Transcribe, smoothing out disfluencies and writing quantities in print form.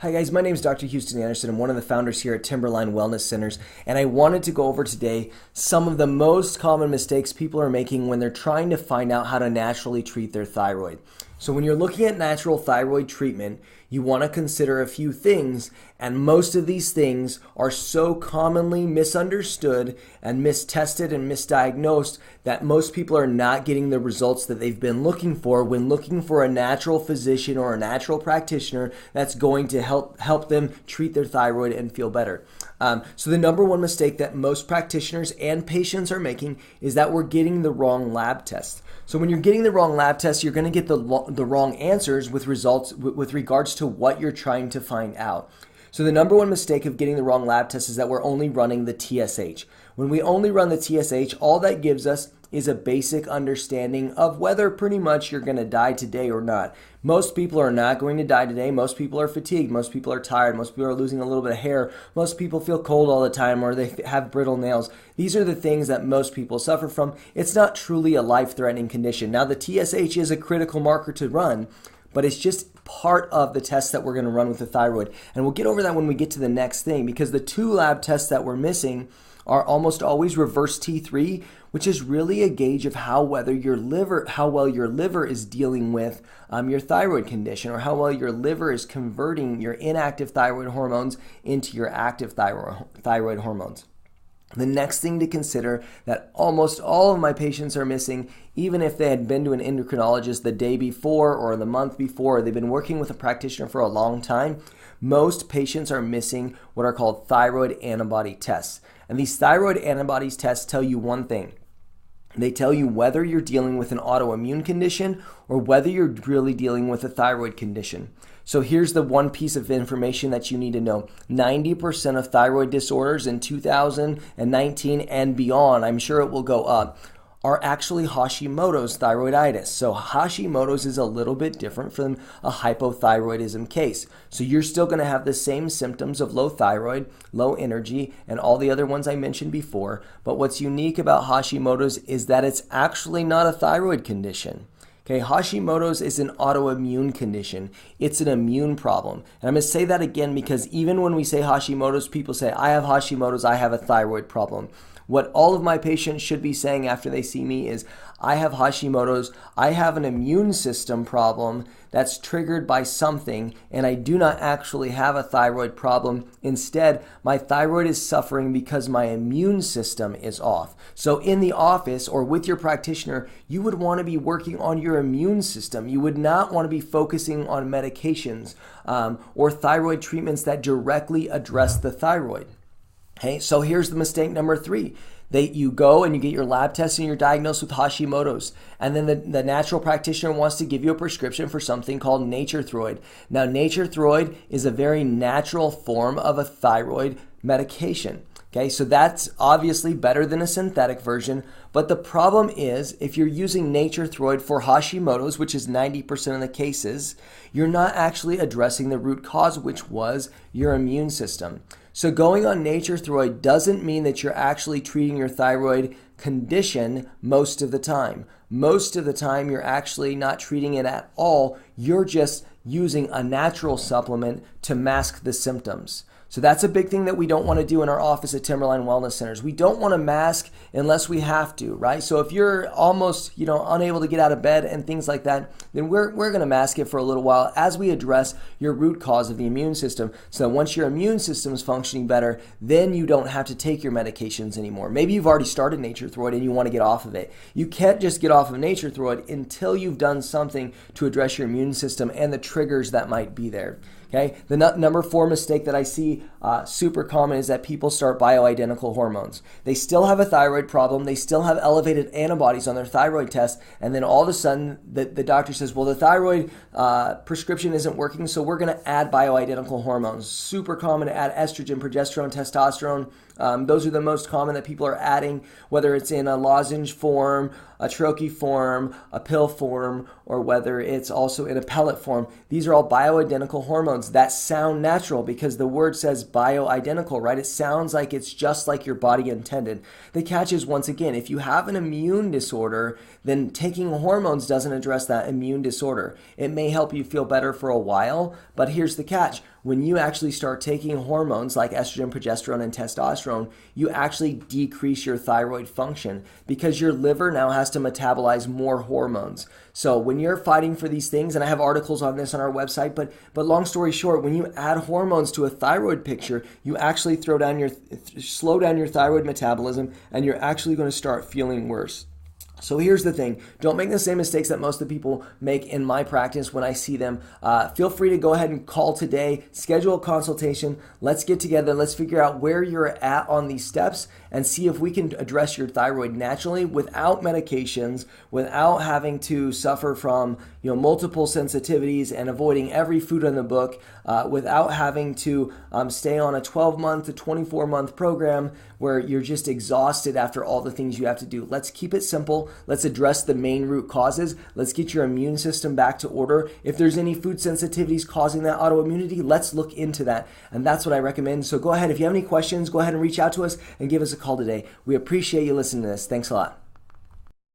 Hi guys, my name is Dr. Houston Anderson. I'm one of the founders here at Timberline Wellness Centers, and I wanted to go over today some of the most common mistakes people are making when they're trying to find out how to naturally treat their thyroid. So when you're looking at natural thyroid treatment, you want to consider a few things, and most of these things are so commonly misunderstood and mistested and misdiagnosed that most people are not getting the results that they've been looking for when looking for a natural physician or a natural practitioner that's going to help them treat their thyroid and feel better. So the number one mistake that most practitioners and patients are making is that we're getting the wrong lab test. So when you're getting the wrong lab test, you're going to get the wrong answers with regards to what you're trying to find out. So the number one mistake of getting the wrong lab test is that we're only running the TSH. When we only run the TSH, all that gives us is a basic understanding of whether pretty much you're going to die today or not. Most people are not going to die today. Most people are fatigued. Most people are tired. Most people are losing a little bit of hair. Most people feel cold all the time, or they have brittle nails. These are the things that most people suffer from. It's not truly a life-threatening condition. Now, the TSH is a critical marker to run, but it's just part of the test that we're going to run with the thyroid. And we'll get over that when we get to the next thing, because the two lab tests that we're missing are almost always reverse T3, which is really a gauge of how well your liver is dealing with your thyroid condition, or how well your liver is converting your inactive thyroid hormones into your active thyroid hormones. The next thing to consider that almost all of my patients are missing, even if they had been to an endocrinologist the day before or the month before, they've been working with a practitioner for a long time, most patients are missing what are called thyroid antibody tests. And these thyroid antibodies tests tell you one thing. They tell you whether you're dealing with an autoimmune condition or whether you're really dealing with a thyroid condition. So here's the one piece of information that you need to know. 90% of thyroid disorders in 2019 and beyond, I'm sure it will go up, are actually Hashimoto's thyroiditis. So Hashimoto's is a little bit different from a hypothyroidism case. So you're still going to have the same symptoms of low thyroid, low energy, and all the other ones I mentioned before. But what's unique about Hashimoto's is that it's actually not a thyroid condition. Okay, Hashimoto's is an autoimmune condition. It's an immune problem. And I'm going to say that again because even when we say Hashimoto's, people say, I have Hashimoto's, I have a thyroid problem. What all of my patients should be saying after they see me is, I have Hashimoto's, I have an immune system problem that's triggered by something, and I do not actually have a thyroid problem. Instead, my thyroid is suffering because my immune system is off. So in the office or with your practitioner, you would want to be working on your immune system. You would not want to be focusing on medications or thyroid treatments that directly address the thyroid. Okay, so here's the mistake number 3. You go and you get your lab tests and you're diagnosed with Hashimoto's. And then the natural practitioner wants to give you a prescription for something called Thyroid. Now, Thyroid is a very natural form of a thyroid medication. Okay, so that's obviously better than a synthetic version. But the problem is, if you're using Thyroid for Hashimoto's, which is 90% of the cases, you're not actually addressing the root cause, which was your immune system. So going on Thyroid doesn't mean that you're actually treating your thyroid condition most of the time. Most of the time, you're actually not treating it at all. You're just using a natural supplement to mask the symptoms. So that's a big thing that we don't want to do in our office at Timberline Wellness Centers. We don't want to mask unless we have to, right? So if you're almost, unable to get out of bed and things like that, then we're going to mask it for a little while as we address your root cause of the immune system. So once your immune system is functioning better, then you don't have to take your medications anymore. Maybe you've already started Thyroid and you want to get off of it. You can't just get off of Thyroid until you've done something to address your immune system and the triggers that might be there. Okay, the number 4 mistake that I see super common is that people start bioidentical hormones. They still have a thyroid problem. They still have elevated antibodies on their thyroid test. And then all of a sudden, the doctor says, well, the thyroid prescription isn't working, so we're going to add bioidentical hormones. Super common to add estrogen, progesterone, testosterone. Those are the most common that people are adding, whether it's in a lozenge form, a troche form, a pill form, or whether it's also in a pellet form. These are all bioidentical hormones. hormones that sound natural because the word says bioidentical, right? It sounds like it's just like your body intended. The catch is, once again, if you have an immune disorder, then taking hormones doesn't address that immune disorder. It may help you feel better for a while, but here's the catch. When you actually start taking hormones like estrogen, progesterone, and testosterone, you actually decrease your thyroid function because your liver now has to metabolize more hormones. So when you're fighting for these things, and I have articles on this on our website, but long story short, when you add hormones to a thyroid picture, you actually slow down your thyroid metabolism, and you're actually going to start feeling worse. So here's the thing. Don't make the same mistakes that most of the people make in my practice when I see them. Feel free to go ahead and call today, schedule a consultation. Let's get together. Let's figure out where you're at on these steps and see if we can address your thyroid naturally without medications, without having to suffer from multiple sensitivities and avoiding every food in the book, without having to stay on a 12-month to 24-month program where you're just exhausted after all the things you have to do. Let's keep it simple. Let's address the main root causes. Let's get your immune system back to order. If there's any food sensitivities causing that autoimmunity, let's look into that. And that's what I recommend. So go ahead. If you have any questions, go ahead and reach out to us and give us a call today. We appreciate you listening to this. Thanks a lot.